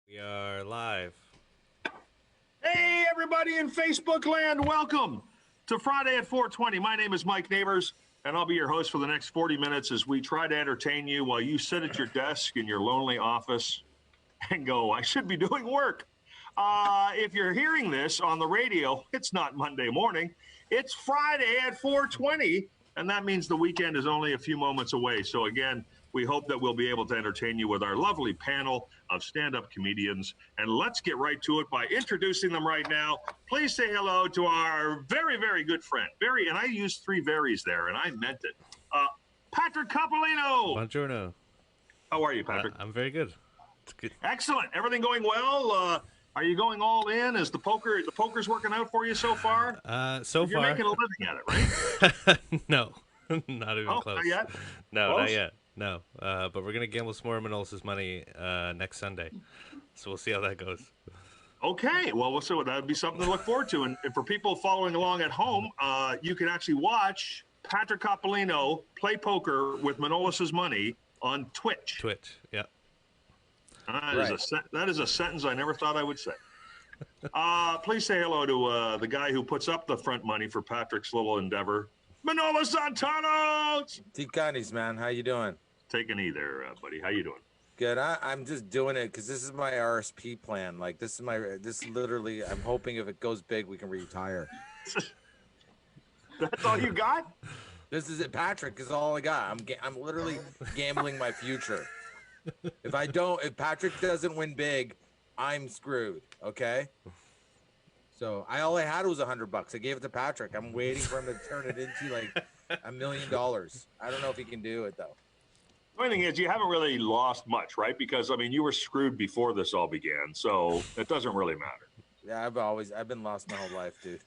We are live. Hey, everybody in Facebook land, welcome to Friday at 420. My name is Mike Neighbors, and I'll be your host for the next 40 minutes as we try to entertain you while you sit at your desk in your lonely office and go, I should be doing work. If you're hearing this on the radio, it's not Monday morning. It's Friday at 420, and that means the weekend is only a few moments away. So again, we hope that we'll be able to entertain you with our lovely panel of stand-up comedians. And let's get right to it by introducing them right now. Please say hello to our very, very good friend. And I used three veries there, and I meant it. Patrick Coppolino. Buongiorno. How are you, Patrick? I'm very good. It's good. Excellent. Everything going well? Are you going all in? Is the poker's working out for you so far? So You're far. making a living at it, right? No, not even close. Not yet? No, Close? not yet. No, but we're gonna gamble some more of Manolis's money next Sunday, so we'll see how that goes. Okay, well, so that would be something to look forward to. And for people following along at home, you can actually watch Patrick Coppolino play poker with Manolis's money on Twitch. Twitch, yeah. That is a sentence I never thought I would say. Please say hello to the guy who puts up the front money for Patrick's little endeavor, Manolis Santanos. Ticanis, man, how you doing? Take an E there, buddy. How you doing? Good. I'm just doing it because this is my RSP plan. Like this literally. I'm hoping if it goes big, we can retire. That's all you got? This is it. Patrick is all I got. I'm literally gambling my future. If Patrick doesn't win big, I'm screwed. Okay. So all I had was $100. I gave it to Patrick. I'm waiting for him to turn it into like $1 million. I don't know if he can do it though. The only thing is, you haven't really lost much, right? Because I mean, you were screwed before this all began, so it doesn't really matter. Yeah, I've been lost my whole life, dude.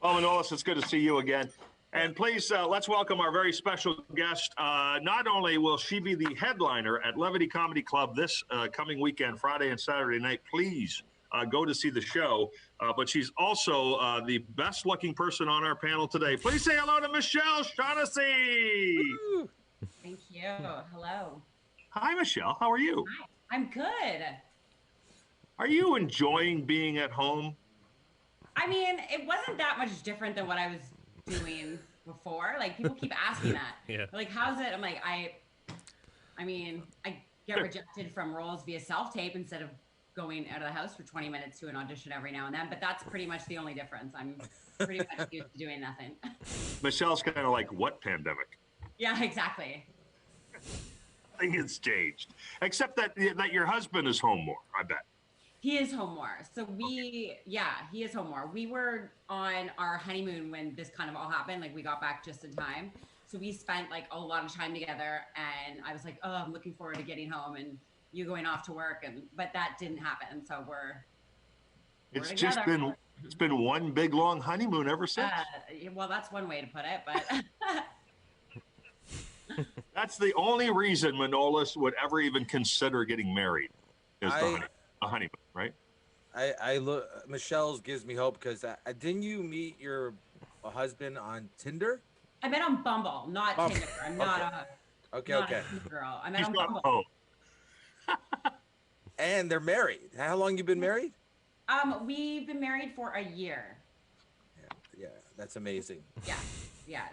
Well, Manolis, it's good to see you again. And please, let's welcome our very special guest. Not only will she be the headliner at Levity Comedy Club this coming weekend, Friday and Saturday night, please go to see the show. But she's also the best-looking person on our panel today. Please say hello to Michelle Shaughnessy. Woo! Thank you. Hello. Hi, Michelle. How are you? Hi. I'm good. Are you enjoying being at home? I mean, it wasn't that much different than what I was doing before. Like, people keep asking that. Yeah. They're like, how's it? I'm like, I mean, I get rejected from roles via self-tape instead of going out of the house for 20 minutes to an audition every now and then. But that's pretty much the only difference. I'm pretty much used to doing nothing. Michelle's kind of like, what pandemic? Yeah, exactly. I think it's changed. Except that your husband is home more, I bet. He is home more. So he is home more. We were on our honeymoon when this kind of all happened. Like, we got back just in time. So we spent like a lot of time together, and I was like, oh, I'm looking forward to getting home and you going off to work. But that didn't happen. So we're together. It's been one big long honeymoon ever since. Well, that's one way to put it, but that's the only reason Manolis would ever even consider getting married is the honeymoon, right? I look. Michelle's gives me hope because didn't you meet your husband on Tinder? I met on Bumble, not Tinder. I'm not a okay. girl. I met on Bumble. Oh. And they're married. How long you been married? We've been married for a year. Yeah, that's amazing. Yeah.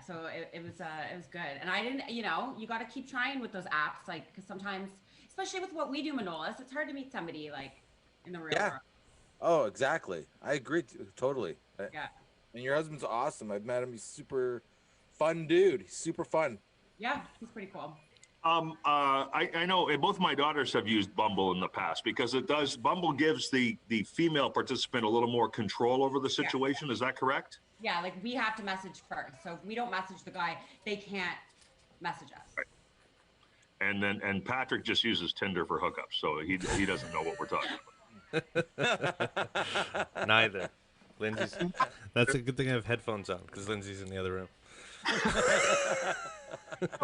So it was good, and I didn't. You got to keep trying with those apps, like, because sometimes, especially with what we do, Manolis, it's hard to meet somebody like in the real world. Oh, exactly. I agree totally. Yeah. And your husband's awesome. I've met him. He's super fun dude. He's super fun. Yeah, he's pretty cool. I know both my daughters have used Bumble in the past because Bumble gives the female participant a little more control over the situation. Is that correct? Yeah, like, we have to message first. So if we don't message the guy, they can't message us. Right. And Patrick just uses Tinder for hookups, so he doesn't know what we're talking about. Neither. Lindsay's. That's a good thing I have headphones on because Lindsay's in the other room.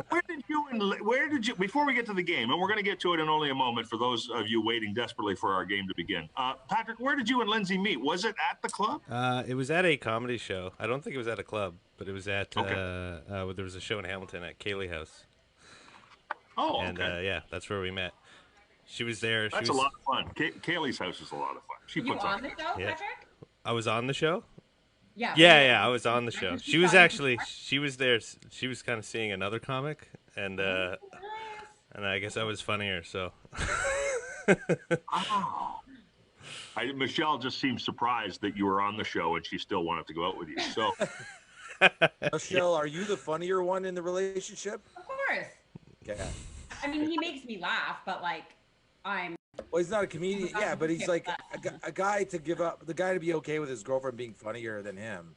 Where did you, before we get to the game, and we're going to get to it in only a moment for those of you waiting desperately for our game to begin. Patrick, where did you and Lindsay meet? Was it at the club? It was at a comedy show. I don't think it was at a club, but it was at, there was a show in Hamilton at Kaylee House. Oh, and, okay. yeah, that's where we met. She was there. That's a lot of fun. Kaylee's house is a lot of fun. She You puts on on. the show, Yeah. Patrick? I was on the show. Yeah. Yeah, I was on the I show. think She was saw you actually, before. she was there. She was kind of seeing another comic, and Nice. I guess I was funnier. So Oh. Michelle just seemed surprised that you were on the show and she still wanted to go out with you. So, Michelle, are you the funnier one in the relationship? Of course. Yeah. I mean, he makes me laugh, but like, I'm. Well, he's not a comedian. Yeah, but he's like a guy to give up, the guy to be okay with his girlfriend being funnier than him.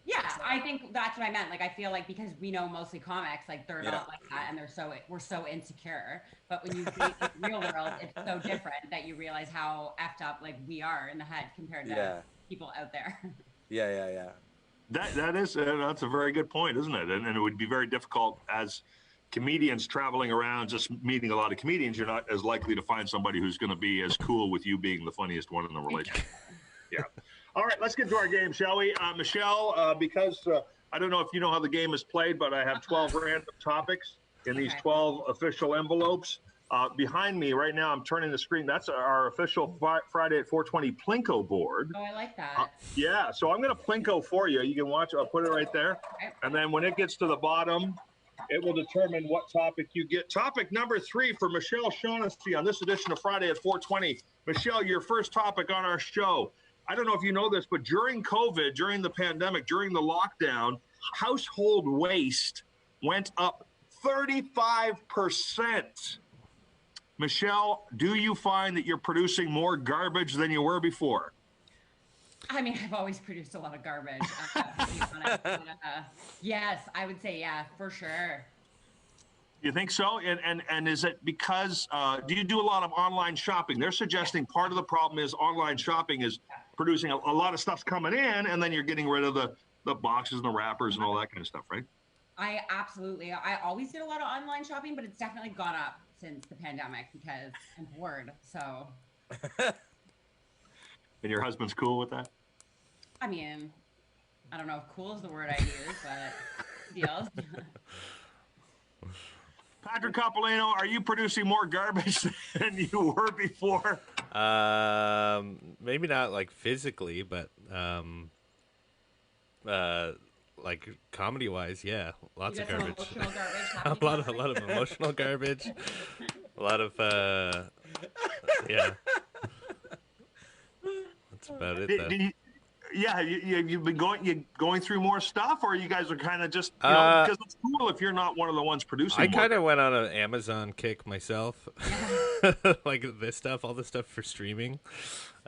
Yeah, I think that's what I meant. Like, I feel like because we know mostly comics, like they're not like that, and we're so insecure. But when you date the real world, it's so different that you realize how effed up like we are in the head compared to people out there. Yeah. that's a very good point, isn't it? And it would be very difficult as comedians traveling around, just meeting a lot of comedians. You're not as likely to find somebody who's going to be as cool with you being the funniest one in the relationship. Yeah. All right, let's get to our game, shall we? Michelle, because I don't know if you know how the game is played, but I have 12 random topics in these 12 official envelopes. Behind me right now, I'm turning the screen. That's our official Friday at 420 Plinko board. Oh, I like that. Yeah, so I'm going to Plinko for you. You can watch. I'll put it right there. And then when it gets to the bottom, it will determine what topic you get. Topic number 3 for Michelle Shaughnessy on this edition of Friday at 420. Michelle, your first topic on our show. I don't know if you know this, but during COVID, during the pandemic, during the lockdown, household waste went up 35%. Michelle, do you find that you're producing more garbage than you were before? I mean, I've always produced a lot of garbage. Yes, I would say for sure. You think so? And is it because, do you do a lot of online shopping? They're suggesting part of the problem is online shopping is producing a lot of stuff's coming in, and then you're getting rid of the boxes and the wrappers and all that kind of stuff, right? I always did a lot of online shopping, but it's definitely gone up since the pandemic because I'm bored. So. And your husband's cool with that? I mean, I don't know if cool is the word I use, but deals. Patrick Coppolino, are you producing more garbage than you were before? Maybe not like physically, but like comedy wise, yeah, lots of garbage. A lot of emotional garbage. A lot of yeah. That's about it. Though. You've been going through more stuff, or you guys are kind of just because it's cool if you're not one of the ones producing. I kind of went on an Amazon kick myself, like this stuff, all the stuff for streaming,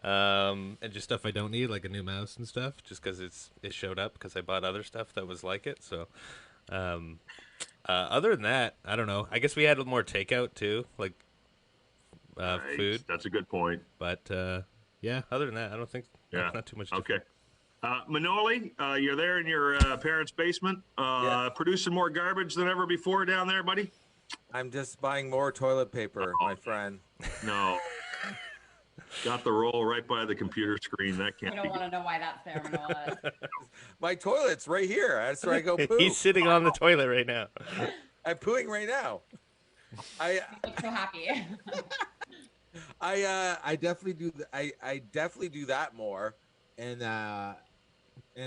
and just stuff I don't need, like a new mouse and stuff, just because it showed up because I bought other stuff that was like it. So, other than that, I don't know. I guess we had more takeout too, like food. That's a good point. But yeah, other than that, I don't think. Yeah, not too much. Different. Okay. Manoli, you're there in your parents' basement, producing more garbage than ever before down there, buddy? I'm just buying more toilet paper, my friend. No. Got the roll right by the computer screen. That can't be. I don't want to know why that's there, Manola. My toilet's right here. That's where I go poo. He's sitting on the toilet right now. I'm pooing right now. I look so happy. I definitely do. I definitely do that more, and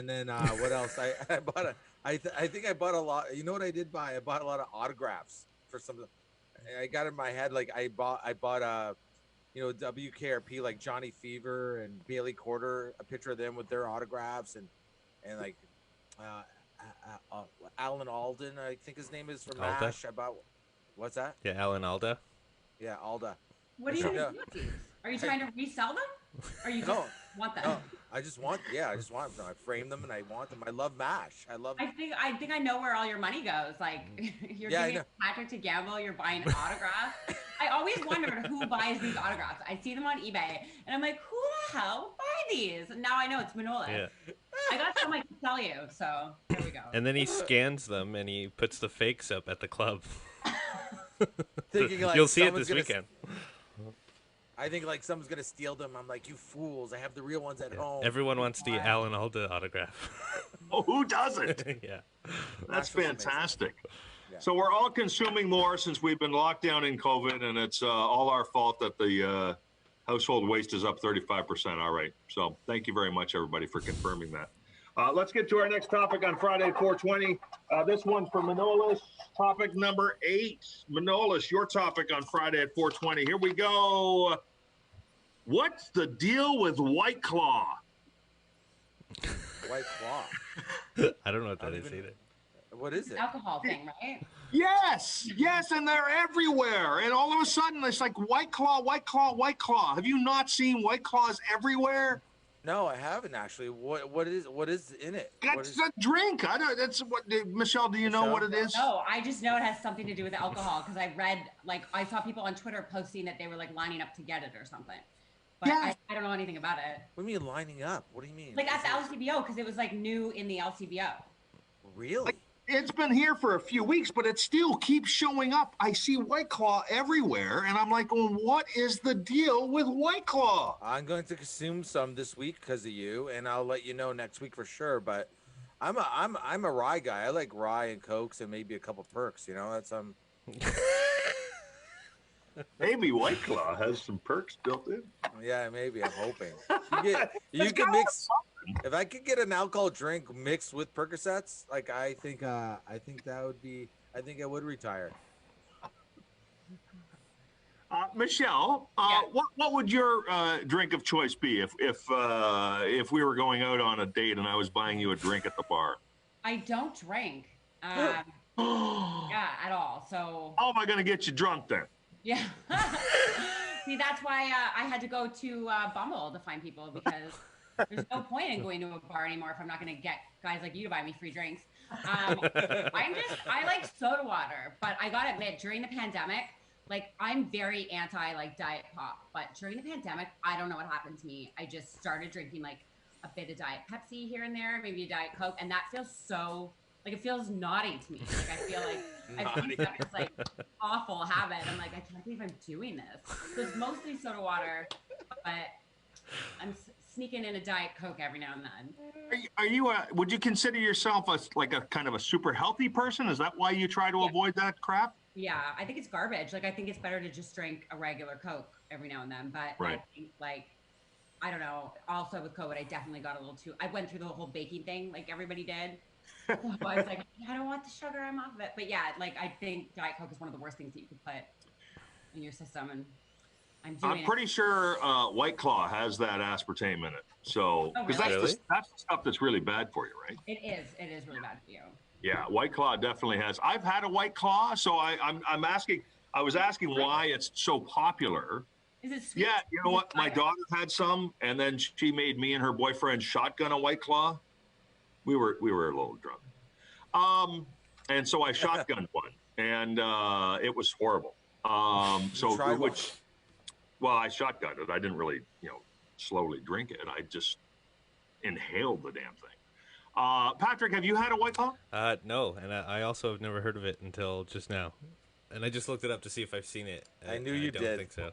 then what else? I bought I think I bought a lot. You know what I did buy? I bought a lot of autographs for some. I got in my head like I bought WKRP, like Johnny Fever and Bailey Corder, a picture of them with their autographs, and like Alan Alden, I think his name is, from Alda? MASH. What's that? Yeah, Alan Alda. Yeah, Alda. What are you going to do with these? Are you trying to resell them? Or you just want them? No, I just want them. I frame them and I want them. I love MASH. I think I know where all your money goes. Like, you're giving Patrick to gamble, you're buying autographs. I always wondered who buys these autographs. I see them on eBay, and I'm like, who the hell would buy these? And now I know it's Manola. Yeah. I got some I can sell you, so there we go. And then he scans them and he puts the fakes up at the club. Thinking like you'll see it this weekend. I think like someone's gonna steal them. I'm like, you fools! I have the real ones at home. Everyone wants the Alan Alda autograph. Oh, who doesn't? Yeah, that's fantastic. So we're all consuming more since we've been locked down in COVID, and it's all our fault that the household waste is up 35%. All right. So thank you very much, everybody, for confirming that. Let's get to our next topic on Friday at 420. This one's for Manolis. Topic number 8. Manolis, your topic on Friday at 420. Here we go. What's the deal with White Claw? White Claw. I don't know what that is either. What is it? Alcohol thing, right? Yes, and they're everywhere. And all of a sudden, it's like White Claw, White Claw, White Claw. Have you not seen White Claws everywhere? No, I haven't actually. What is in it? That's a drink. I don't. That's what. Michelle, do you know what it is? No, I just know it has something to do with alcohol because I read, like, I saw people on Twitter posting that they were like lining up to get it or something. But I don't know anything about it. What do you mean lining up? What do you mean? Like at the LCBO, because it was like new in the LCBO. Really? Like, it's been here for a few weeks, but it still keeps showing up. I see White Claw everywhere, and I'm like, well, what is the deal with White Claw? I'm going to consume some this week because of you, and I'll let you know next week for sure. But I'm a rye guy. I like rye and cokes and maybe a couple perks. You know, that's Maybe White Claw has some perks built in. Yeah, maybe. I'm hoping. You can mix. If I could get an alcohol drink mixed with Percocets, like I think that would be. I think I would retire. Michelle, what would your drink of choice be if we were going out on a date and I was buying you a drink at the bar? I don't drink. Yeah, at all. So. How am I going to get you drunk then? Yeah. See, that's why I had to go to Bumble to find people because there's no point in going to a bar anymore if I'm not going to get guys like you to buy me free drinks. I like soda water, but I got to admit, during the pandemic, like I'm very anti like diet pop, but during the pandemic, I don't know what happened to me. I just started drinking like a bit of Diet Pepsi here and there, maybe a Diet Coke, and that feels so like it feels naughty to me. Like I feel like I've picked up this like awful habit. I'm like, I can't believe I'm doing this. So it's mostly soda water, but I'm sneaking in a Diet Coke every now and then. Are you would you consider yourself like a kind of a super healthy person? Is that why you try to avoid that crap? Yeah, I think it's garbage. Like I think it's better to just drink a regular Coke every now and then. But right. I think like I don't know. Also with COVID, I definitely got a little too. I went through the whole baking thing like everybody did. So I was like, I don't want the sugar. I'm off of it. But yeah, like I think Diet Coke is one of the worst things that you could put in your system, and I'm pretty sure White Claw has that aspartame in it. So because that's the stuff that's really bad for you, right? It is really bad for you. Yeah, White Claw definitely has. I've had a White Claw, so I'm asking. I was asking why it's so popular. Is it sweet? Yeah, you know what? My daughter had some, and then she made me and her boyfriend shotgun a White Claw. We were a little drunk, and so I shotgunned one, and it was horrible. I shotgunned it. I didn't really, slowly drink it. I just inhaled the damn thing. Patrick, have you had a White Claw? No, and I also have never heard of it until just now, and I just looked it up to see if I've seen it. I knew you did. I don't think so.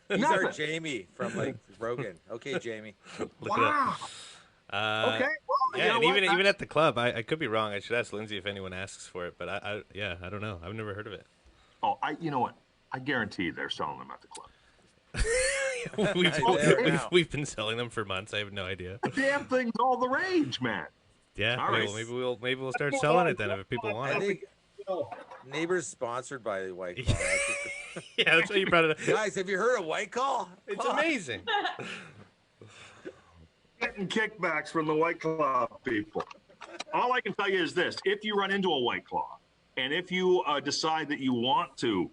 He's our Jamie from like Rogan. Okay, Jamie. Wow. Okay. Well, yeah, and even at the club, I could be wrong. I should ask Lindsay if anyone asks for it, but I don't know. I've never heard of it. Oh, you know what? I guarantee they're selling them at the club. we've been selling them for months. I have no idea. The damn thing's all the rage, man. Yeah. All right. Well, maybe we'll start selling it then if people want it. I think Neighbors sponsored by White Claw. Yeah, that's why you brought it up. Guys, have you heard of White Claw? It's amazing. Getting kickbacks from the White Claw people. All I can tell you is this: if you run into a White Claw, and if you decide that you want to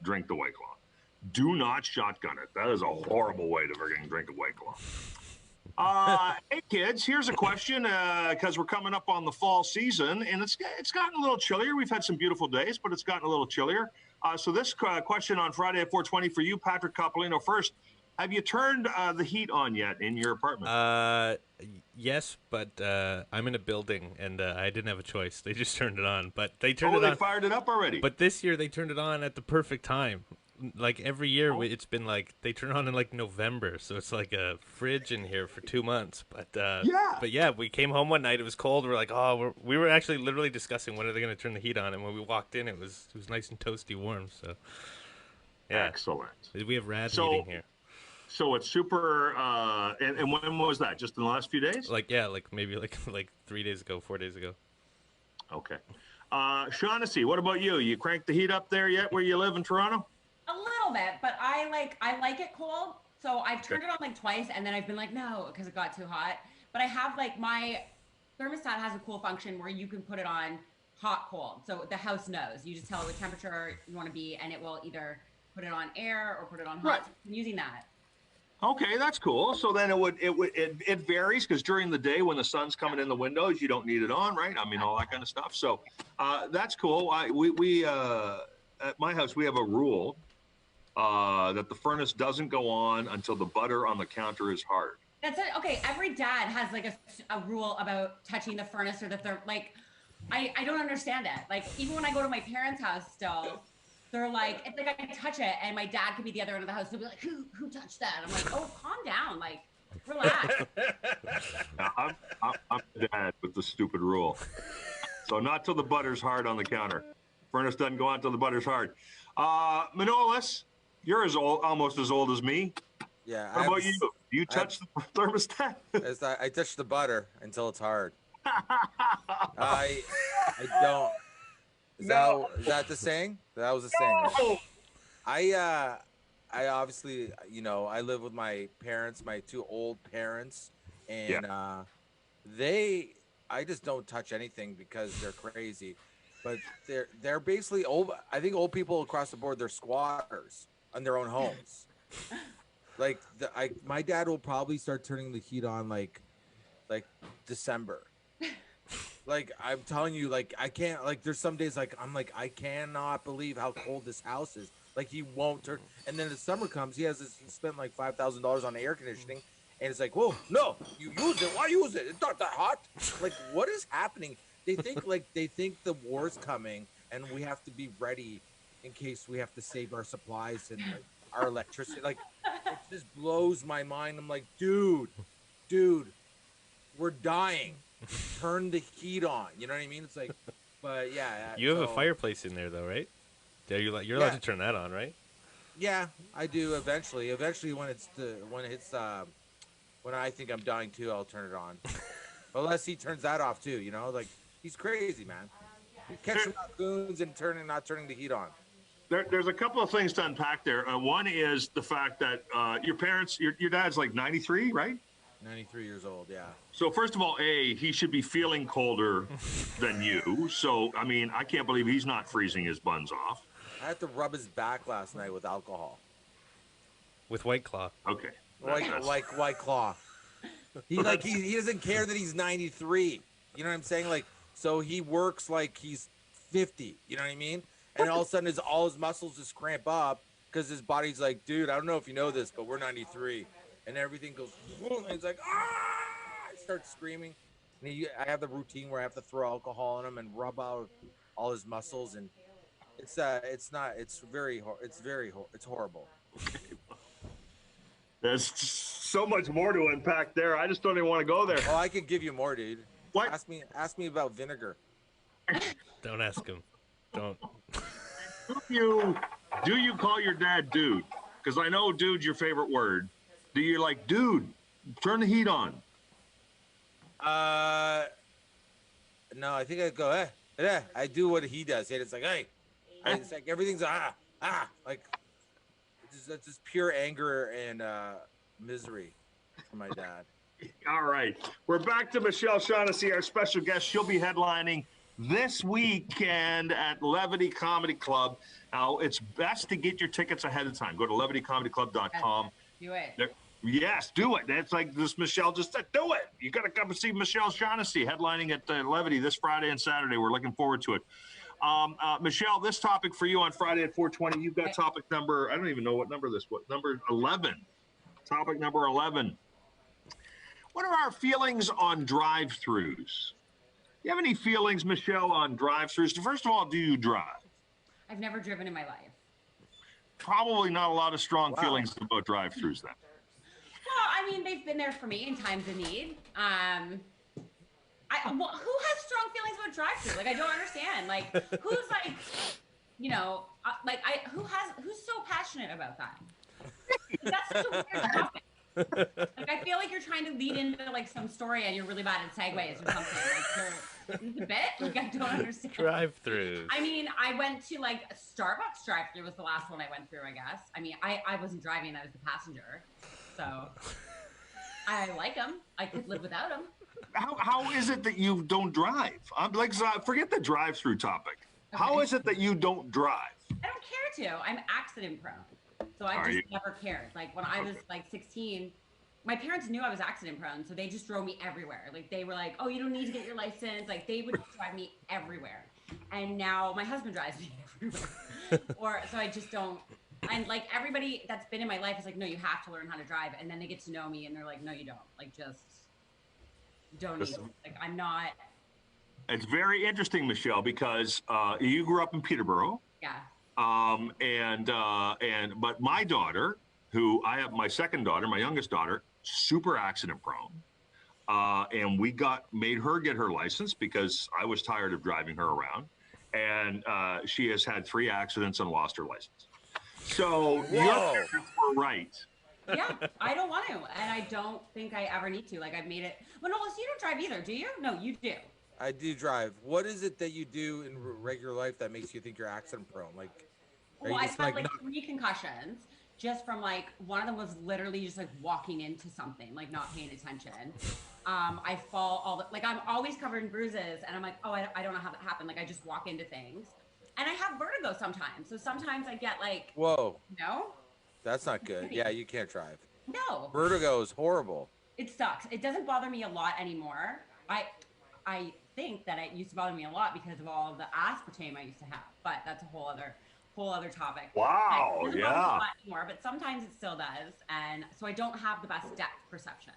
drink the White Claw, do not shotgun it. That is a horrible way to freaking drink a White Claw. Hey kids, here's a question because we're coming up on the fall season, and it's gotten a little chillier. We've had some beautiful days, but it's gotten a little chillier. So this question on Friday at 4:20 for you, Patrick Coppolino. First, have you turned the heat on yet in your apartment? Yes, but I'm in a building, and I didn't have a choice. They just turned it on, but they turned it on. They fired it up already. But this year they turned it on at the perfect time. like every year it's been like they turn on in like November, so it's like a fridge in here for 2 months. But yeah, we came home one night. It was cold. We're like, oh, we were actually literally discussing when are they going to turn the heat on, and when we walked in, it was nice and toasty warm. So yeah, excellent. We have rad heating here. So it's super. And when was that? Just in the last few days? Like maybe like 3 days ago, 4 days ago. Okay. Shaughnessy, what about you? You cranked the heat up there yet where you live in Toronto? A little bit, but I like it cold. So I've turned it on like twice, and then I've been like, no, because it got too hot. But I have like my thermostat has a cool function where you can put it on hot, cold. So the house knows. You just tell it what temperature you want to be, and it will either put it on air or put it on hot. Right. So I'm using that. Okay, that's cool. So then it varies because during the day when the sun's coming in the windows, you don't need it on, right? I mean, all that kind of stuff. So that's cool. We at my house we have a rule that the furnace doesn't go on until the butter on the counter is hard. That's it. Okay, every dad has like a rule about touching the furnace or I don't understand it. Like even when I go to my parents' house still. They're like, it's like I touch it, and my dad could be the other end of the house. He'll be like, who touched that? I'm like, oh, calm down, like, relax. I'm the dad with the stupid rule. So not till the butter's hard on the counter. Furnace doesn't go on till the butter's hard. Manolis, you're almost as old as me. Yeah. What about you? Do you touch the thermostat? I touch the butter until it's hard. I don't. Is that the saying? That was the saying. Right? I obviously, I live with my parents, my two old parents, and I just don't touch anything because they're crazy. But they're basically old. I think old people across the board, they're squatters on their own homes. Like my dad will probably start turning the heat on like December. Like I'm telling you, like I can't. Like there's some days like I'm like I cannot believe how cold this house is. Like he won't turn. And then the summer comes, he spent like $5,000 on air conditioning, and it's like, whoa, no, you use it. Why use it? It's not that hot. Like what is happening? They think the war's coming, and we have to be ready in case we have to save our supplies and our electricity. Like it just blows my mind. I'm like, dude, we're dying. Turn the heat on. You know what I mean? It's like, but yeah. You have a fireplace in there, though, right? Yeah, you're allowed to turn that on, right? Yeah, I do. Eventually, when when I think I'm dying too, I'll turn it on. Unless he turns that off too. Like he's crazy, man. He's catching raccoons and not turning the heat on. There's a couple of things to unpack there. One is the fact that your parents, your dad's like 93, right? 93 years old, yeah. So first of all, he should be feeling colder than you. So, I mean, I can't believe he's not freezing his buns off. I had to rub his back last night with alcohol. With White Claw. Okay. Like White Claw. He doesn't care that he's 93. You know what I'm saying? Like, so he works like he's 50. You know what I mean? And all of a sudden, all his muscles just cramp up because his body's like, dude, I don't know if you know this, but we're 93. And everything goes, and he's like, I start screaming. And I have the routine where I have to throw alcohol on him and rub out all his muscles, and it's horrible. There's so much more to unpack there. I just don't even want to go there. Oh, I could give you more, dude. What? Ask me about vinegar. Don't ask him. Don't. Do you call your dad dude? Because I know dude's your favorite word. Do you like, dude, turn the heat on? No, I think I go, I do what he does. It's like, hey. It's like everything's, like, it's just pure anger and misery for my dad. All right. We're back to Michelle Shaughnessy, our special guest. She'll be headlining this weekend at Levity Comedy Club. Now, it's best to get your tickets ahead of time. Go to levitycomedyclub.com. Do it. Yes, do it. That's like this Michelle just said, do it. You got to come and see Michelle Shaughnessy headlining at Levity this Friday and Saturday. We're looking forward to it. Michelle, this topic for you on Friday at 4:20, you've got topic number, I don't even know what number this was, number 11. Topic number 11. What are our feelings on drive-thrus? Do you have any feelings, Michelle, on drive-thrus? First of all, do you drive? I've never driven in my life. probably not a lot of strong Wow. feelings about drive-thrus then. Well, I mean, they've been there for me in times of need. Well, who has strong feelings about drive-thru? Like, I don't understand. Like, who's like, who's so passionate about that? That's such a weird topic. Like, I feel like you're trying to lead into like some story and you're really bad at segues or something. Like, is it a bit? Like, I don't understand. Drive-throughs. I mean, I went to like a Starbucks drive-thru was the last one I went through, I guess. I mean, I wasn't driving, I was the passenger. So I like them. I could live without them. How is it that you don't drive? I'm like, forget the drive-through topic. Okay. How is it that you don't drive? I don't care to. I'm accident prone. So I just never cared. Like when I was like 16, my parents knew I was accident prone, so they just drove me everywhere. Like they were like, "Oh, you don't need to get your license." Like they would drive me everywhere. And now my husband drives me everywhere. So I just don't. And like everybody that's been in my life is like, "No, you have to learn how to drive." And then they get to know me and they're like, "No, you don't. Like just don't need to." Like I'm not. It's very interesting, Michelle, because you grew up in Peterborough. Yeah. But my daughter, who I have, my second daughter, my youngest daughter, super accident prone. And we made her get her license because I was tired of driving her around. And she has had 3 accidents and lost her license. So your parents were right. Yeah, I don't want to. And I don't think I ever need to. Like I've made it. Well, no, you don't drive either, do you? No, you do. I do drive. What is it that you do in regular life that makes you think you're accident prone? Like, well, I've had like 3 concussions just from like, one of them was literally just like walking into something, like not paying attention. I fall like I'm always covered in bruises and I'm like, oh, I don't know how that happened. Like I just walk into things and I have vertigo sometimes. So sometimes I get like, whoa, no, that's not good. Yeah, you can't drive. No. Vertigo is horrible. It sucks. It doesn't bother me a lot anymore. I think that it used to bother me a lot because of all the aspartame I used to have, but that's a whole other topic. Wow, it doesn't yeah. bother me a lot anymore, but sometimes it still does, and so I don't have the best depth perception.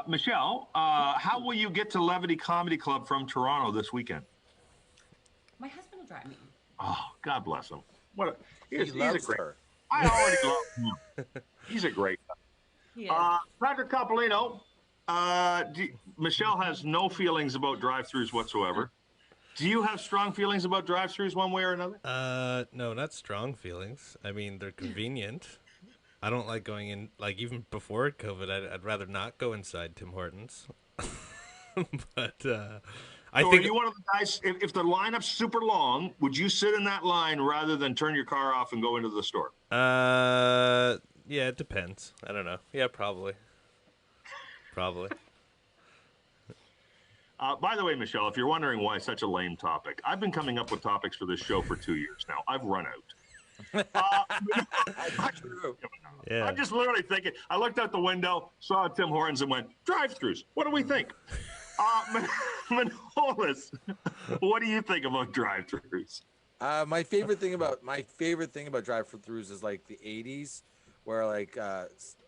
Michelle, how will you get to Levity Comedy Club from Toronto this weekend? My husband will drive me. Oh, God bless him. He loves her. I already love him. He's a great guy. He is. Patrick Coppolino, Michelle has no feelings about drive-thrus whatsoever. Do you have strong feelings about drive-thrus one way or another? No, not strong feelings. I mean, they're convenient. I don't like going in, like even before COVID, I'd rather not go inside Tim Hortons. But I think. Are you one of the guys, if the lineup's super long, would you sit in that line rather than turn your car off and go into the store? Yeah, it depends. I don't know. Yeah, probably. Probably. By the way, Michelle, if you're wondering why such a lame topic, I've been coming up with topics for this show for 2 years now. I've run out. Yeah. I'm just literally thinking. I looked out the window, saw Tim Hortons, and went, drive-thrus. What do we think? Manolis, what do you think about drive-thrus? My favorite thing about drive-thrus is like the 80s, where like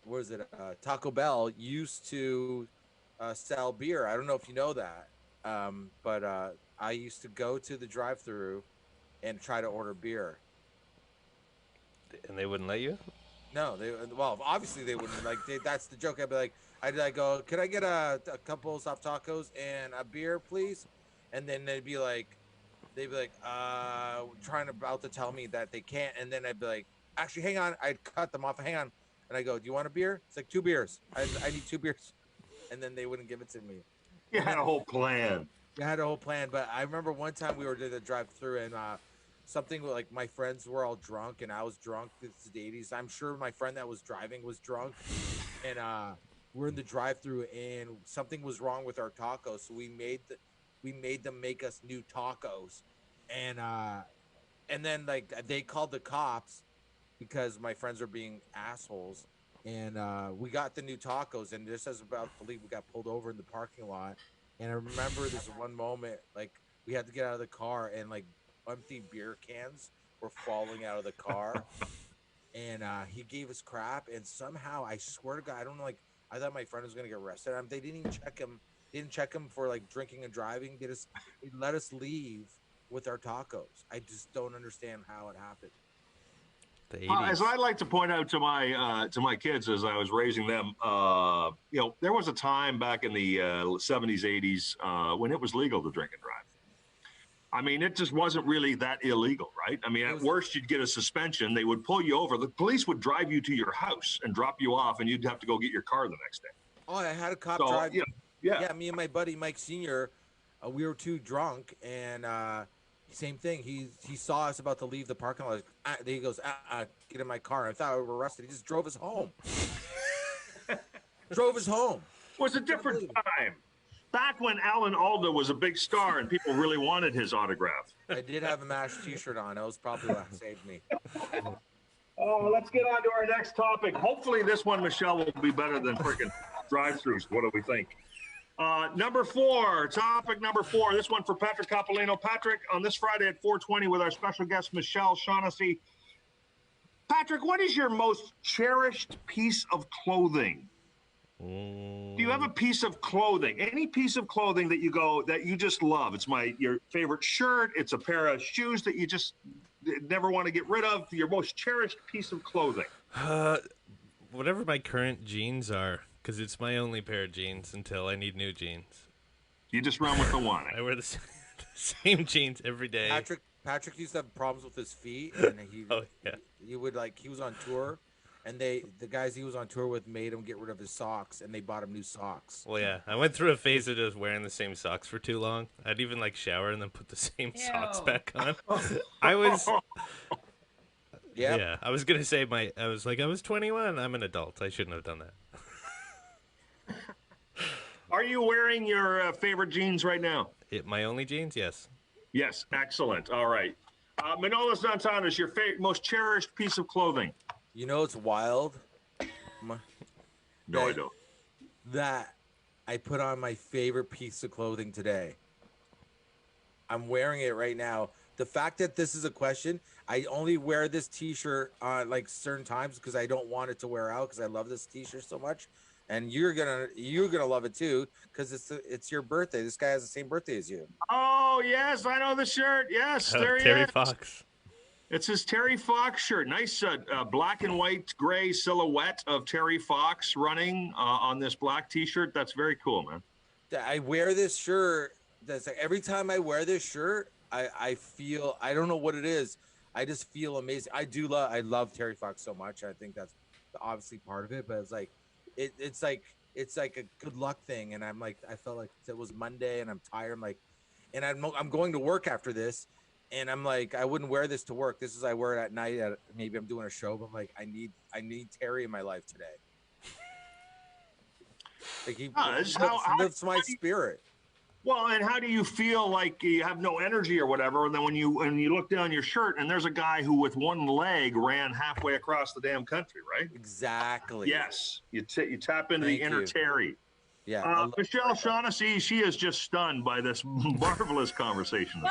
what is it? Taco Bell used to sell beer. I don't know if you know that, but I used to go to the drive-thru and try to order beer. And they wouldn't let you? No, obviously they wouldn't. Like that's the joke. I'd go, could I get a couple soft tacos and a beer, please? And then they'd be like, about to tell me that they can't. And then I'd be like, actually, hang on. I'd cut them off. Hang on. And I go, do you want a beer? It's like 2 beers. I need 2 beers. And then they wouldn't give it to me. You had a whole plan. But I remember one time we were doing the drive-thru and something like my friends were all drunk and I was drunk. It's the 80s. I'm sure my friend that was driving was drunk. And we're in the drive-thru and something was wrong with our tacos. So we made them make us new tacos. And then like they called the cops because my friends were being assholes. And we got the new tacos, and just as about to leave, we got pulled over in the parking lot. And I remember this one moment, like we had to get out of the car, and like empty beer cans were falling out of the car. And he gave us crap, and somehow, I swear to God, I don't know, like I thought my friend was gonna get arrested. They didn't even check him. They didn't check him for like drinking and driving. They let us leave with our tacos. I just don't understand how it happened. The 80s. As I like to point out to my kids as I was raising them, there was a time back in the 70s, 80s when it was legal to drink and drive. I mean, it just wasn't really that illegal, right? I mean, at worst, you'd get a suspension. They would pull you over. The police would drive you to your house and drop you off, and you'd have to go get your car the next day. Oh, I had a cop drive. Yeah, me and my buddy Mike Sr., we were too drunk, and same thing. He saw us about to leave the parking lot. He goes, get in my car. I thought we were arrested. He just drove us home. Drove us home. It was a different time. Back when Alan Alda was a big star and people really wanted his autograph. I did have a MASH t-shirt on. That was probably what saved me. Oh, let's get on to our next topic. Hopefully this one, Michelle, will be better than freaking drive-thrus. What do we think? Topic number four. This one for Patrick Coppolino. Patrick, on this Friday at 4:20 with our special guest, Michelle Shaughnessy. Patrick, what is your most cherished piece of clothing? Do you have a piece of clothing, any piece of clothing that you just love? It's your favorite shirt. It's a pair of shoes that you just never want to get rid of. Your most cherished piece of clothing. Whatever my current jeans are, because it's my only pair of jeans until I need new jeans. You just run with the one. I wear the same jeans every day. Patrick used to have problems with his feet, and he was on tour. And the guys he was on tour with made him get rid of his socks, and they bought him new socks. Well, yeah, I went through a phase of just wearing the same socks for too long. I'd even shower and then put the same socks back on. I was gonna say I was 21. I'm an adult. I shouldn't have done that. Are you wearing your favorite jeans right now? My only jeans, yes. Yes, excellent. All right, Manolis Zontanas, your most cherished piece of clothing. You know, it's wild. No, I don't. That I put on my favorite piece of clothing today. I'm wearing it right now. The fact that this is a question, I only wear this T-shirt on certain times because I don't want it to wear out because I love this T-shirt so much. And you're gonna love it too because it's your birthday. This guy has the same birthday as you. Oh yes, I know the shirt. Yes, there he is. Terry Fox. It's his Terry Fox shirt. Nice black and white gray silhouette of Terry Fox running on this black T-shirt. That's very cool, man. I wear this shirt. Every time I wear this shirt, I feel, I don't know what it is. I just feel amazing. I love Terry Fox so much. I think that's obviously part of it, but it's like a good luck thing. And I felt like it was Monday and I'm tired. I'm going to work after this. And I'm like, I wouldn't wear this to work. This is I wear it at night. Maybe I'm doing a show, but I'm like, I need Terry in my life today. He lifts my spirit. Well, and how do you feel like you have no energy or whatever? And then when you look down your shirt and there's a guy who with one leg ran halfway across the damn country, right? Exactly. Yes, you tap into the inner Terry. Yeah. Michelle Shaughnessy, she is just stunned by this marvelous conversation. No,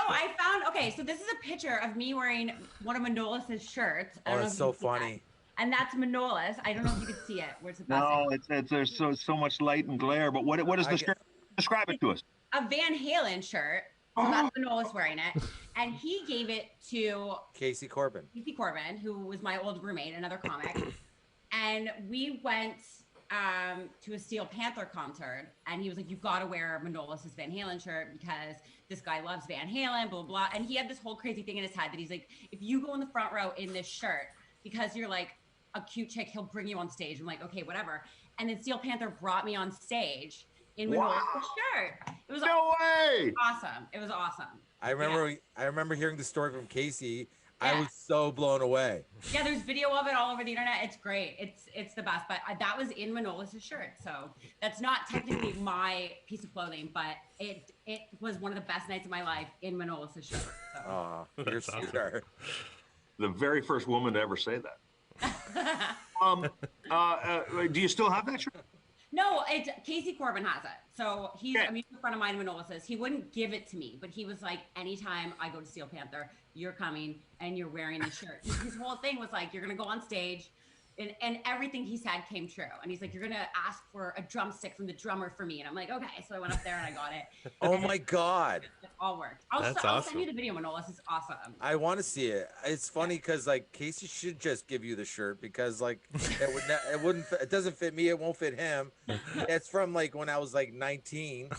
so this is a picture of me wearing one of Manolis' shirts. Oh, that's so funny. And that's Manolis. I don't know if you can see it. Where's the No, there's so much light and glare. But what is the shirt? Describe it to us. A Van Halen shirt. So that's Manolis wearing it. And he gave it to Casey Corbin, who was my old roommate, another comic. And we went to a Steel Panther concert, and he was like, "You've got to wear Manolis' Van Halen shirt because this guy loves Van Halen, blah, blah, blah." And he had this whole crazy thing in his head that he's like, if you go in the front row in this shirt, because you're like a cute chick, he'll bring you on stage. I'm like, okay, whatever. And then Steel Panther brought me on stage in Manolis' shirt. It was awesome. It was awesome. I remember hearing the story from Casey. I was so blown away. Yeah, there's video of it all over the internet. It's great. It's the best. But that was in Manolis' shirt. So that's not technically my piece of clothing, but it was one of the best nights of my life in Manolis' shirt. So. Oh, you're sweetheart. The very first woman to ever say that. Do you still have that shirt? No, Casey Corbin has it. So he's a mutual friend of mine, Manolis's. He wouldn't give it to me, but he was like, anytime I go to Steel Panther, you're coming and you're wearing this shirt. His whole thing was like, you're going to go on stage, and everything he said came true. And he's like, you're gonna ask for a drumstick from the drummer for me. And I'm like, okay. So I went up there and I got it. Oh my God. It all worked. That's I'll awesome. send you the video, Manolis. It's awesome. I want to see it. It's funny because like Casey should just give you the shirt because like it doesn't fit me. It won't fit him. It's from like when I was like 19,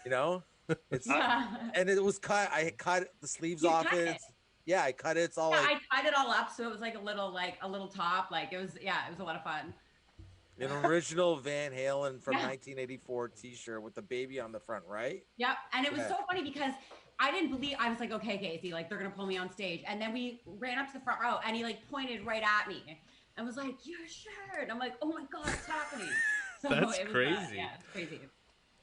you know. It's and it was cut. I cut the sleeves off it. Yeah, I cut it. It's all like I tied it all up so it was like a little top. Like it was a lot of fun. an original Van Halen from 1984 T-shirt with the baby on the front, right? Yep. And it was so funny because I didn't believe. I was like, okay, Casey, like they're gonna pull me on stage. And then we ran up to the front row, and he like pointed right at me and was like, "Your shirt." I'm like, "Oh my God, it's happening!" So That's it was, crazy. Yeah, it's crazy.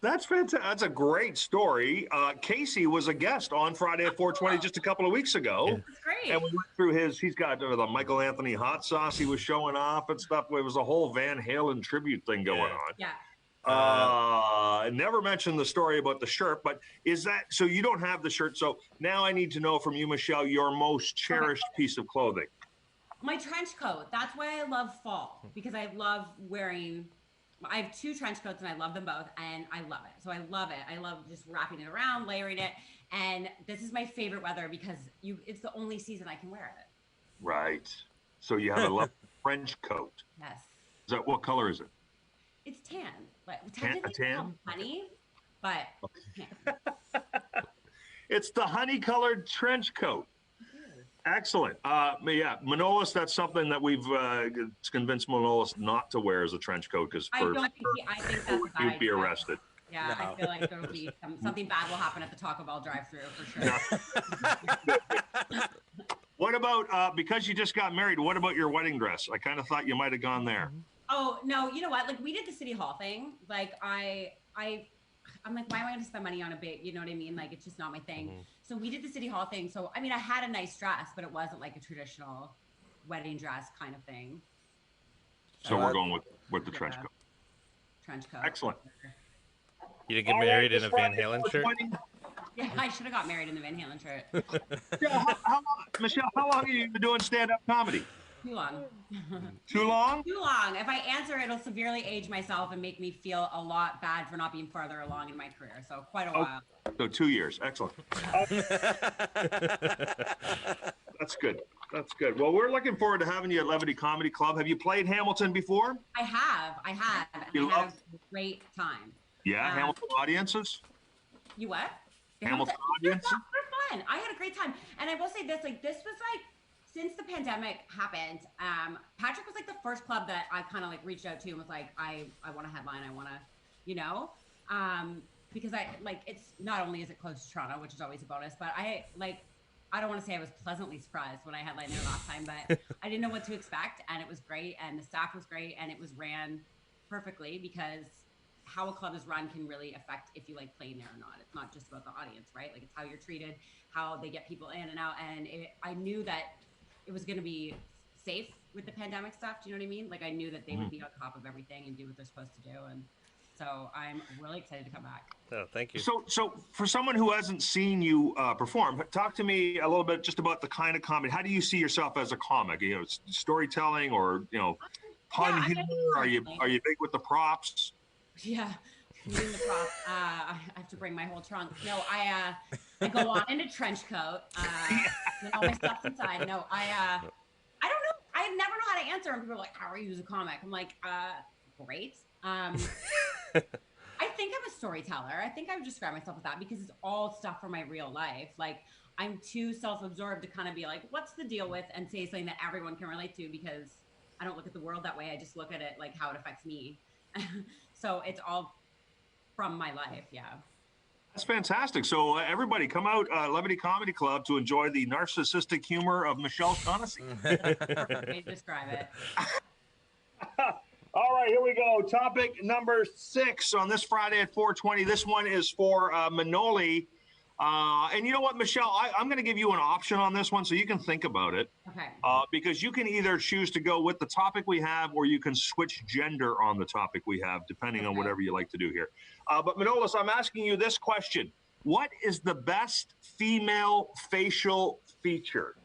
That's fantastic. That's a great story. Casey was a guest on Friday at 420 just a couple of weeks ago. It's great. And we went through he's got the Michael Anthony hot sauce he was showing off and stuff. It was a whole Van Halen tribute thing going on. Yeah. Never mentioned the story about the shirt, but is that, so you don't have the shirt. So now I need to know from you, Michelle, your most cherished piece of clothing. My trench coat. That's why I love fall, because I love wearing. I have 2 trench coats and I love them both, and I love it. So I love it. I love just wrapping it around, layering it. And this is my favorite weather because it's the only season I can wear it. Right. So you have a lovely French coat. Yes. Is that, what color is it? It's tan. Like technically tan? it's called honey, but it's tan. It's the honey-colored trench coat. Excellent. Yeah, Manolis, that's something that we've convinced Manolis not to wear as a trench coat because I think that's a bad you'd be idea. arrested. Yeah, No. I feel like there will be something bad will happen at the Taco Bell drive-thru for sure. What about, because you just got married, what about your wedding dress? I kind of thought you might have gone there. Oh, no, you know what? Like, we did the City Hall thing. Like, I'm like, why am I going to spend money on a big, you know what I mean? Like, it's just not my thing. Mm-hmm. So we did the City Hall thing. So, I mean, I had a nice dress, but it wasn't like a traditional wedding dress kind of thing. So we're going with the trench coat. Trench coat. Excellent. You didn't get married in a Van Halen shirt? Yeah, I should have got married in the Van Halen shirt. Michelle, how long have you been doing stand-up comedy? Too long. Too long? Too long. If I answer, it'll severely age myself and make me feel a lot bad for not being farther along in my career. So quite a while. So 2 years. Excellent. That's good. That's good. Well, we're looking forward to having you at Levity Comedy Club. Have you played Hamilton before? I have. And I had a great time. Yeah, Hamilton audiences? You what? Hamilton They're audiences? fun. I had a great time. And I will say this, like, this was like, since the pandemic happened, Patrick was like the first club that I kind of like reached out to and was like, I want to headline. I want to, you know, because I like, it's not only is it close to Toronto, which is always a bonus, but I don't want to say I was pleasantly surprised when I headlined there last time, but I didn't know what to expect. And it was great. And the staff was great. And it was ran perfectly because how a club is run can really affect if you like playing there or not. It's not just about the audience, right? Like it's how you're treated, how they get people in and out. And I knew that it was going to be safe with the pandemic stuff. Do you know what I mean? Like I knew that they would be on top of everything and do what they're supposed to do. And so I'm really excited to come back. Oh, thank you. So for someone who hasn't seen you perform, talk to me a little bit just about the kind of comedy. How do you see yourself as a comic? You know, storytelling or, you know, pun humor? Are you big with the props? Yeah. Using the prop. I have to bring my whole trunk. No, I go on in a trench coat. And all my stuff's inside. No, I don't know. I never know how to answer. And people are like, "How are you as a comic?" I'm like, great. I think I'm a storyteller. I think I would describe myself as that because it's all stuff from my real life. Like I'm too self-absorbed to kind of be like, "What's the deal with?" and say something that everyone can relate to because I don't look at the world that way. I just look at it like how it affects me. So it's all from my life, yeah. That's fantastic. So everybody come out Levity Comedy Club to enjoy the narcissistic humor of Michelle Shaughnessy. Perfect way to describe it. All right, here we go. Topic number 6 on this Friday at 4:20. This one is for Manoli. And you know what, Michelle? I'm going to give you an option on this one so you can think about it. Okay. Because you can either choose to go with the topic we have or you can switch gender on the topic we have, depending on whatever you like to do here. But Manolis, I'm asking you this question. What is the best female facial feature?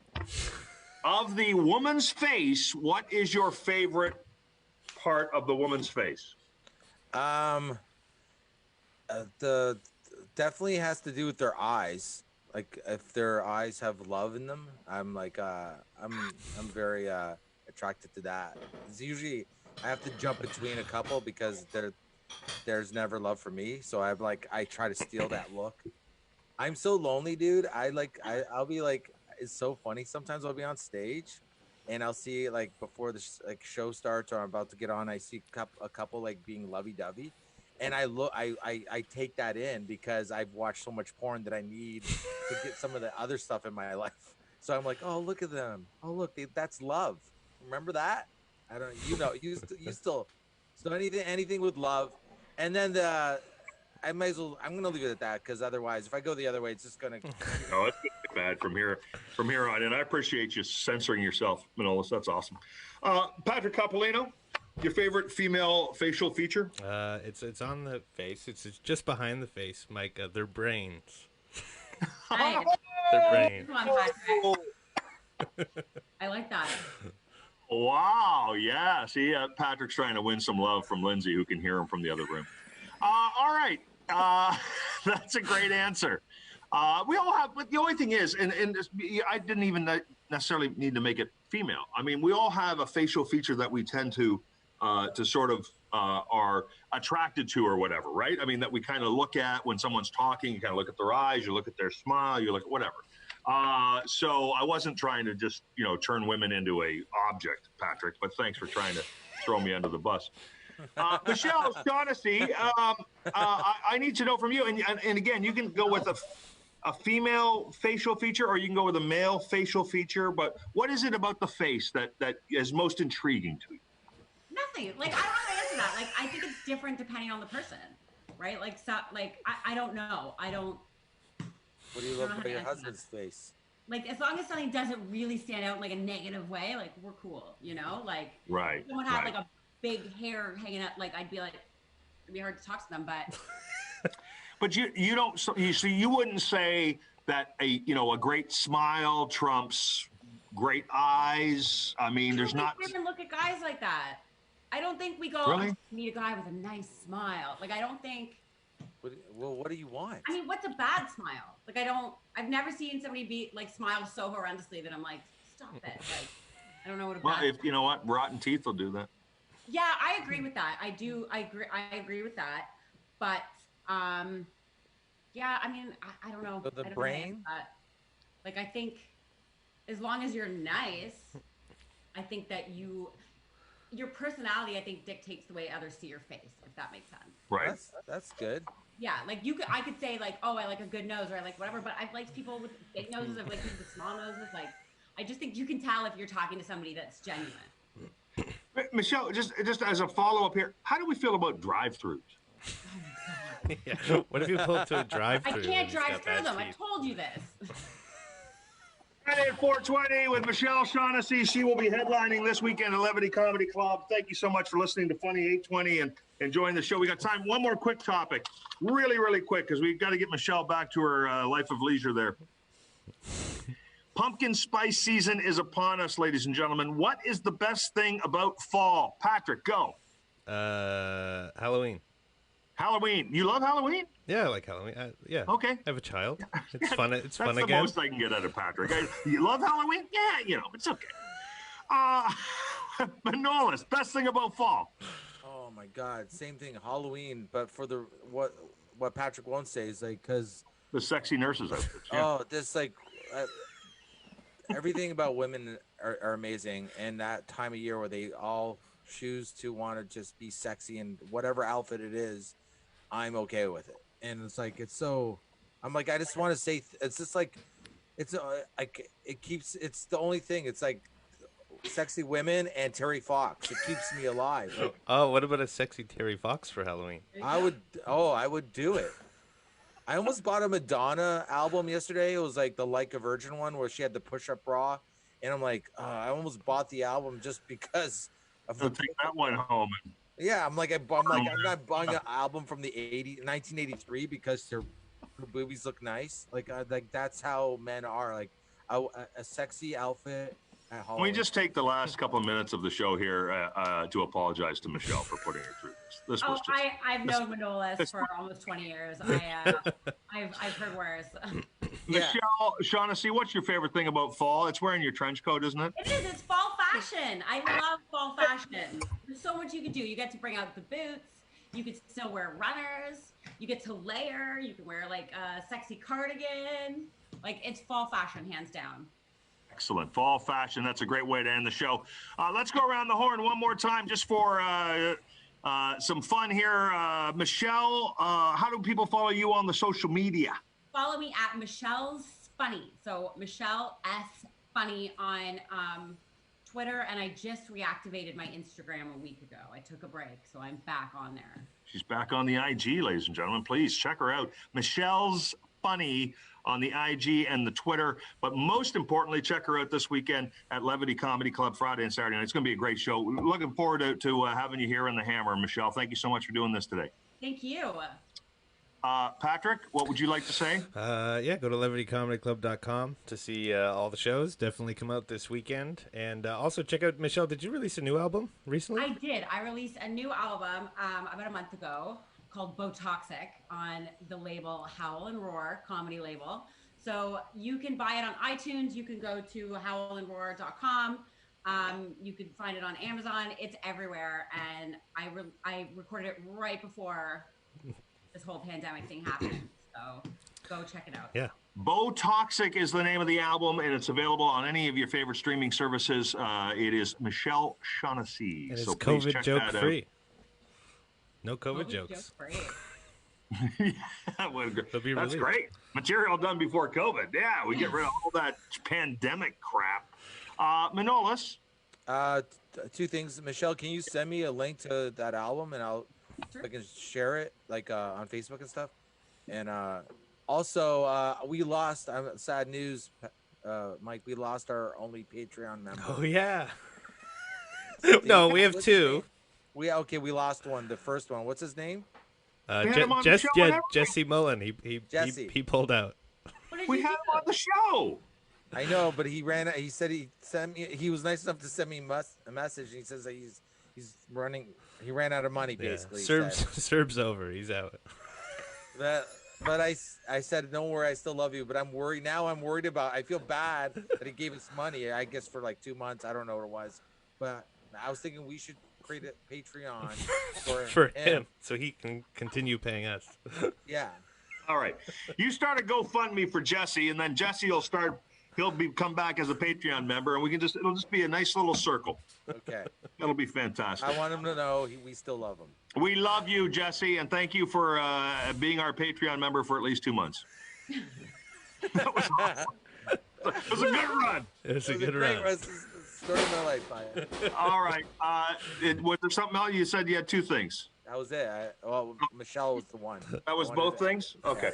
Of the woman's face, what is your favorite part of the woman's face? The definitely has to do with their eyes. Like if their eyes have love in them, I'm like I'm very attracted to that. It's usually I have to jump between a couple because there's never love for me. So I try to steal that look. I'm so lonely, dude. I'll be like, it's so funny. Sometimes I'll be on stage, and I'll see like before the show starts or I'm about to get on, I see a couple like being lovey dovey, and I take that in because I've watched so much porn that I need to get some of the other stuff in my life. So I'm like, oh look at them. Oh look, that's love. Remember that? I don't. You still. So anything with love, and then I might as well. I'm gonna leave it at that because otherwise, if I go the other way, it's just gonna. No, it's gonna be bad from here on. And I appreciate you censoring yourself, Manolis. That's awesome. Patrick Coppolino, your favorite female facial feature? It's on the face. It's just behind the face, Mike. Their brains. Nice. Their brains. Come on, Patrick. I like that. Wow. Yeah. See, Patrick's trying to win some love from Lindsay, who can hear him from the other room. All right. That's a great answer. We all have, but the only thing is, and I didn't even necessarily need to make it female. I mean, we all have a facial feature that we tend to sort of are attracted to or whatever, right? I mean, that we kind of look at when someone's talking, you kind of look at their eyes, you look at their smile, you look at whatever. So I wasn't trying to just, turn women into a object, Patrick, but thanks for trying to throw me under the bus. Michelle Shaughnessy, I need to know from you, and again, you can go with a female facial feature or you can go with a male facial feature, but what is it about the face that is most intriguing to you? Nothing. Like, I don't know how to answer that. Like, I think it's different depending on the person, right? Like, so, like I don't know. What do you love about your husband's face? Like, as long as something doesn't really stand out in like a negative way, like we're cool, Like, right. If someone had like a big hair hanging out, like I'd be like, it'd be hard to talk to them, but. But you don't. You wouldn't say that a great smile trumps great eyes. I mean, there's not. Women look at guys like that. I don't think we go meet a guy with a nice smile. Like I don't think. Well, what do you want? I mean, what's a bad smile? Like I've never seen somebody be like smile so horrendously that I'm like, stop it. Like I don't know what a bad. If you know what, rotten teeth will do that. Yeah, I agree with that. I agree with that. But yeah, I mean, I don't know. So the brain? Like I think as long as you're nice, I think that your personality, I think, dictates the way others see your face, if that makes sense. Right. That's good. Yeah, like I could say like, oh, I like a good nose or I like whatever, but I've liked people with big noses, I've liked people with small noses. Like, I just think you can tell if you're talking to somebody that's genuine. Michelle, just as a follow-up here, how do we feel about drive-thrus? Yeah. What if you pull up to a drive-thru? I can't drive through them. I told you this. Friday at 4:20 with Michelle Shaughnessy. She will be headlining this weekend at Levity Comedy Club. Thank you so much for listening to Funny 820 and enjoying the show. We got time. One more quick topic. Really, really quick, because we've got to get Michelle back to her life of leisure there. Pumpkin spice season is upon us, ladies and gentlemen. What is the best thing about fall? Patrick, go. Halloween. Halloween. You love Halloween? Yeah, I like Halloween. Yeah. Okay. I have a child. It's fun. It's fun That's again. the most I can get out of Patrick. You love Halloween? Yeah, it's okay. Manolis, best thing about fall. Oh my God, same thing. Halloween, but for the what Patrick won't say is like because the sexy nurses outfits. Yeah. Oh, this like everything about women are amazing, and that time of year where they all choose to want to just be sexy in whatever outfit it is, I'm okay with it. And it's like I'm like I just want to say it's just like it's like it's the only thing. It's like sexy women and Terry Fox. It keeps me alive. Like, oh, what about a sexy Terry Fox for Halloween? I would do it. I almost bought a Madonna album yesterday. It was like the Like a Virgin one where she had the push-up bra, and I'm like, I almost bought the album just because of so take that one home. Yeah, I'm not buying an album from the 1983 because her boobies look nice. Like that's how men are. Like a sexy outfit Can we just take the last couple of minutes of the show here to apologize to Michelle for putting her through this? This was just. I've known Manolis for almost 20 years. I've heard worse. Michelle, Shaughnessy, what's your favorite thing about fall? It's wearing your trench coat, isn't it? It is. It's fall fashion. I love fall fashion. There's so much you can do. You get to bring out the boots. You could still wear runners. You get to layer. You can wear like a sexy cardigan. Like, it's fall fashion, hands down. Excellent. Fall fashion. That's a great way to end the show. Let's go around the horn one more time just for some fun here. Michelle, how do people follow you on the social media? Follow me at Michelle's Funny. So Michelle S. Funny on Twitter, and I just reactivated my Instagram a week ago. I took a break, so I'm back on there. She's back on the IG, ladies and gentlemen. Please check her out. Michelle's Funny on the IG and the Twitter. But most importantly, check her out this weekend at Levity Comedy Club Friday and Saturday. And it's going to be a great show. Looking forward to having you here in the Hammer, Michelle. Thank you so much for doing this today. Thank you. Patrick, what would you like to say? Yeah, go to levitycomedyclub.com to see all the shows. Definitely come out this weekend. And also check out, Michelle, did you release a new album recently? I did. I released a new album about a month ago called Botoxic on the label Howl and Roar comedy label. So you can buy it on iTunes. You can go to howlandroar.com. You can find it on Amazon. It's everywhere. And I recorded it right before this whole pandemic thing happened. So go check it out. Yeah. Botoxic is the name of the album, and it's available on any of your favorite streaming services. It is Michelle Shaughnessy. And it's so please COVID check joke that free. No COVID jokes. That's great. Material done before COVID. Yeah, we get rid of all that pandemic crap. Manolis? Two things. Michelle, can you send me a link to that album, and I can share it like on Facebook and stuff? And also, we lost. Sad news, Mike. We lost our only Patreon member. Oh yeah. No, we have two. We lost one. The first one. What's his name? Jesse Mullen. He pulled out. We had him on the show. I know, but he ran. He said he sent me. He was nice enough to send me a message. And he says that he's running. He ran out of money basically. Serb's over. He's out. But I said, don't worry, I still love you. But I'm worried now. I'm worried about. I feel bad that he gave us money. I guess for like 2 months. I don't know what it was, but I was thinking we should create a Patreon for him so he can continue paying us. Yeah. All right. You start a GoFundMe for Jesse, and then Jesse will start. He'll come back as a Patreon member, and it'll just be a nice little circle. Okay. It'll be fantastic. I want him to know we still love him. We love you, Jesse, and thank you for being our Patreon member for at least 2 months. That was awesome. It was a good run. It was a good run. Story of my life, Mike. All right. Was there something else? You said you had 2 things. That was it. Michelle was the one. That was both things? Okay.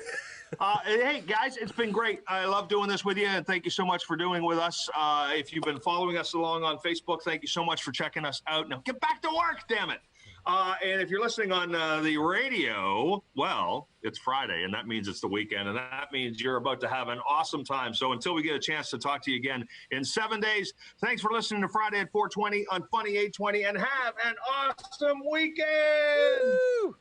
Hey, guys, it's been great. I love doing this with you, and thank you so much for doing with us. If you've been following us along on Facebook, thank you so much for checking us out. Now, get back to work, damn it. And if you're listening on the radio, well, it's Friday, and that means it's the weekend, and that means you're about to have an awesome time. So until we get a chance to talk to you again in 7 days, thanks for listening to Friday at 420 on Funny 820, and have an awesome weekend. Woo!